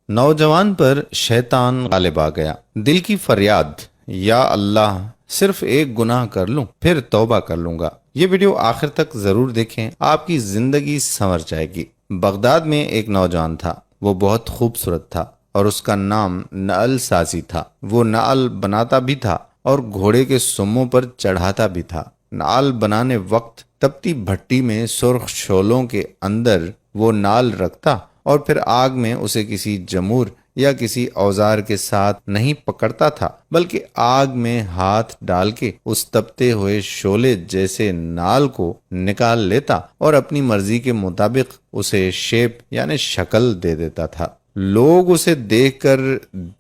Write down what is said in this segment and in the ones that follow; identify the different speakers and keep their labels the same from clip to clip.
Speaker 1: نوجوان پر شیطان غالب آ گیا۔ دل کی فریاد، یا اللہ صرف ایک گناہ کر لوں پھر توبہ کر لوں گا۔ یہ ویڈیو آخر تک ضرور دیکھیں، آپ کی زندگی سنور جائے گی۔ بغداد میں ایک نوجوان تھا، وہ بہت خوبصورت تھا اور اس کا نام نعل سازی تھا۔ وہ نعل بناتا بھی تھا اور گھوڑے کے سموں پر چڑھاتا بھی تھا۔ نعل بنانے وقت تپتی بھٹی میں سرخ شعلوں کے اندر وہ نعل رکھتا اور پھر آگ میں اسے کسی جمور یا کسی اوزار کے ساتھ نہیں پکڑتا تھا، بلکہ آگ میں ہاتھ ڈال کے اس تپتے ہوئے شعلے جیسے نعل کو نکال لیتا اور اپنی مرضی کے مطابق اسے شیپ یعنی شکل دے دیتا تھا۔ لوگ اسے دیکھ کر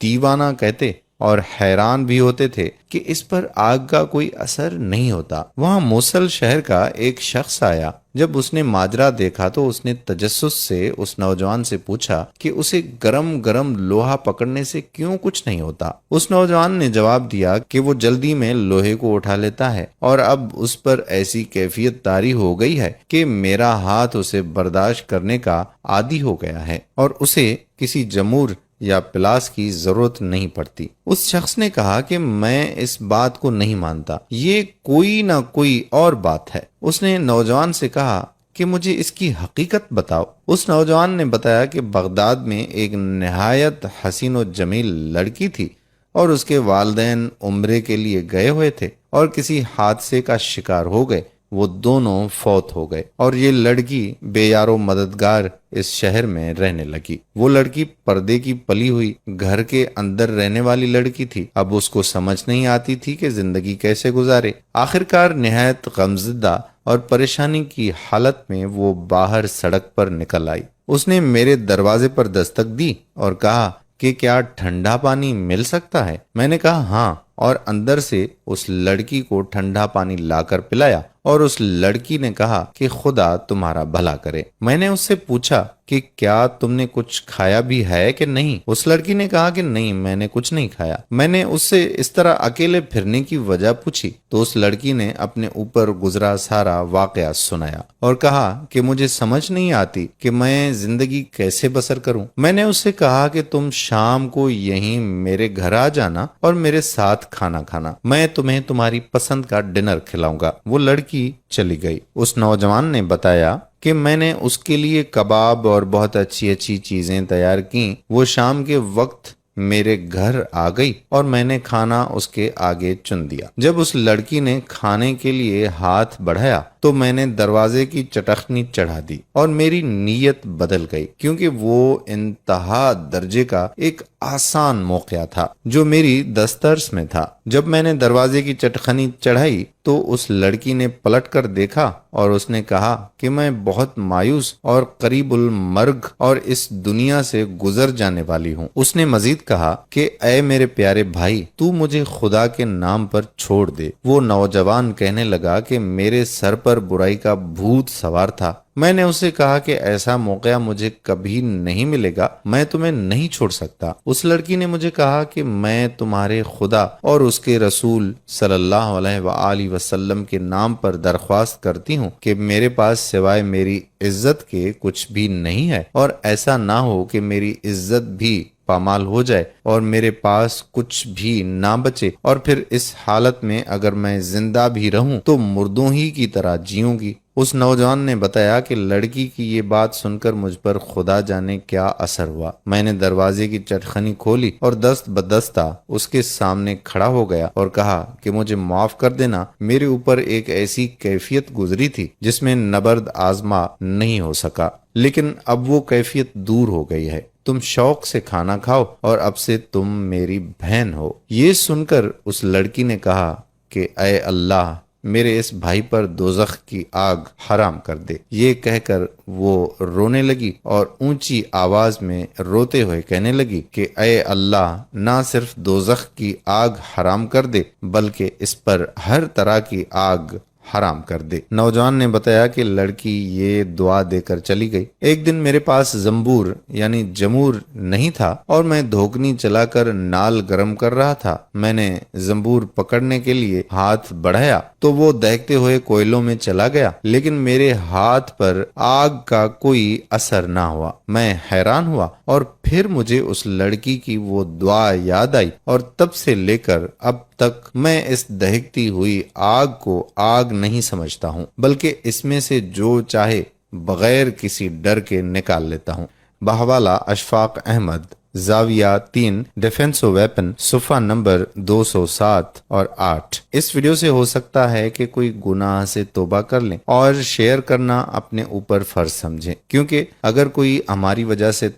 Speaker 1: دیوانہ کہتے اور حیران بھی ہوتے تھے کہ اس پر آگ کا کوئی اثر نہیں ہوتا۔ وہاں موصل شہر کا ایک شخص آیا۔ جب اس نے ماجرا دیکھا تو اس نے تجسس سے اس نوجوان سے پوچھا کہ اسے گرم گرم لوہا پکڑنے سے کیوں کچھ نہیں ہوتا۔ اس نوجوان نے جواب دیا کہ وہ جلدی میں لوہے کو اٹھا لیتا ہے اور اب اس پر ایسی کیفیت طاری ہو گئی ہے کہ میرا ہاتھ اسے برداشت کرنے کا عادی ہو گیا ہے اور اسے کسی جمور یا پلاس کی ضرورت نہیں پڑتی۔ اس شخص نے کہا کہ میں اس بات کو نہیں مانتا، یہ کوئی نہ کوئی اور بات ہے۔ اس نے نوجوان سے کہا کہ مجھے اس کی حقیقت بتاؤ۔ اس نوجوان نے بتایا کہ بغداد میں ایک نہایت حسین و جمیل لڑکی تھی اور اس کے والدین عمرے کے لیے گئے ہوئے تھے اور کسی حادثے کا شکار ہو گئے۔ وہ دونوں فوت ہو گئے اور یہ لڑکی بے یار و مددگار اس شہر میں رہنے لگی۔ وہ لڑکی پردے کی پلی ہوئی گھر کے اندر رہنے والی لڑکی تھی۔ اب اس کو سمجھ نہیں آتی تھی کہ زندگی کیسے گزارے۔ آخرکار نہایت غمزدہ اور پریشانی کی حالت میں وہ باہر سڑک پر نکل آئی۔ اس نے میرے دروازے پر دستک دی اور کہا کہ کیا ٹھنڈا پانی مل سکتا ہے؟ میں نے کہا ہاں، اور اندر سے اس لڑکی کو ٹھنڈا پانی لا کر پلایا اور اس لڑکی نے کہا کہ خدا تمہارا بھلا کرے۔ میں نے اس سے پوچھا کہ کیا تم نے کچھ کھایا بھی ہے کہ نہیں؟ اس لڑکی نے کہا کہ نہیں، میں نے کچھ نہیں کھایا۔ میں نے اس سے اس طرح اکیلے پھرنے کی وجہ پوچھی تو اس لڑکی نے اپنے اوپر گزرا سارا واقعہ سنایا اور کہا کہ مجھے سمجھ نہیں آتی کہ میں زندگی کیسے بسر کروں۔ میں نے اس سے کہا کہ تم شام کو یہیں میرے گھر آ جانا اور میرے ساتھ کھانا کھانا، میں تمہیں تمہاری پسند کا ڈنر کھلاؤں گا۔ وہ لڑکی چلی گئی۔ اس نوجوان نے بتایا کہ میں نے اس کے لیے کباب اور بہت اچھی اچھی چیزیں تیار کیں۔ وہ شام کے وقت میرے گھر آ گئی اور میں نے کھانا اس کے آگے چن دیا۔ جب اس لڑکی نے کھانے کے لیے ہاتھ بڑھایا تو میں نے دروازے کی چٹخنی چڑھا دی اور میری نیت بدل گئی، کیونکہ وہ انتہا درجے کا ایک آسان موقع تھا جو میری دسترس میں تھا۔ جب میں نے دروازے کی چٹخنی چڑھائی تو اس لڑکی نے پلٹ کر دیکھا اور اس نے کہا کہ میں بہت مایوس اور قریب المرگ اور اس دنیا سے گزر جانے والی ہوں۔ اس نے مزید کہا کہ اے میرے پیارے بھائی، تو مجھے خدا کے نام پر چھوڑ دے۔ وہ نوجوان کہنے لگا کہ میرے سر پر برائی کا بھوت سوار تھا۔ میں نے اسے کہا کہ ایسا موقع مجھے کبھی نہیں ملے گا، میں تمہیں نہیں چھوڑ سکتا۔ اس لڑکی نے مجھے کہا کہ میں تمہارے خدا اور اس کے رسول صلی اللہ علیہ وآلہ وسلم کے نام پر درخواست کرتی ہوں کہ میرے پاس سوائے میری عزت کے کچھ بھی نہیں ہے، اور ایسا نہ ہو کہ میری عزت بھی پامال ہو جائے اور میرے پاس کچھ بھی نہ بچے، اور پھر اس حالت میں اگر میں زندہ بھی رہوں تو مردوں ہی کی طرح جیوں گی۔ اس نوجوان نے بتایا کہ لڑکی کی یہ بات سن کر مجھ پر خدا جانے کیا اثر ہوا۔ میں نے دروازے کی چٹخنی کھولی اور دست بدستہ اس کے سامنے کھڑا ہو گیا اور کہا کہ مجھے معاف کر دینا، میرے اوپر ایک ایسی کیفیت گزری تھی جس میں نبرد آزما نہیں ہو سکا، لیکن اب وہ کیفیت دور ہو گئی ہے۔ تم شوق سے کھانا کھاؤ اور اب سے تم میری بہن ہو۔ یہ سن کر اس لڑکی نے کہا کہ اے اللہ، میرے اس بھائی پر دوزخ کی آگ حرام کر دے۔ یہ کہہ کر وہ رونے لگی اور اونچی آواز میں روتے ہوئے کہنے لگی کہ اے اللہ، نہ صرف دوزخ کی آگ حرام کر دے بلکہ اس پر ہر طرح کی آگ حرام کر دے۔ نوجوان نے بتایا کہ لڑکی یہ دعا دے کر چلی گئی۔ ایک دن میرے پاس زنبور یعنی جمور نہیں تھا اور میں دھوکنی چلا کر نال گرم کر رہا تھا۔ میں نے زنبور پکڑنے کے لیے ہاتھ بڑھایا تو وہ دہتے ہوئے کوئلوں میں چلا گیا، لیکن میرے ہاتھ پر آگ کا کوئی اثر نہ ہوا۔ میں حیران ہوا اور پھر مجھے اس لڑکی کی وہ دعا یاد آئی، اور تب سے لے کر اب تک میں اس دہکتی ہوئی آگ کو آگ نہیں سمجھتا ہوں، بلکہ اس میں سے جو چاہے بغیر کسی ڈر کے نکال لیتا ہوں۔ بحوالہ اشفاق احمد، زاویہ 3، ڈیفنس و ویپن، صفحہ نمبر 207 اور 8۔ اس ویڈیو سے ہو سکتا ہے کہ کوئی گناہ سے توبہ کر لیں اور شیئر کرنا اپنے اوپر فرض سمجھیں، کیونکہ اگر کوئی ہماری وجہ سے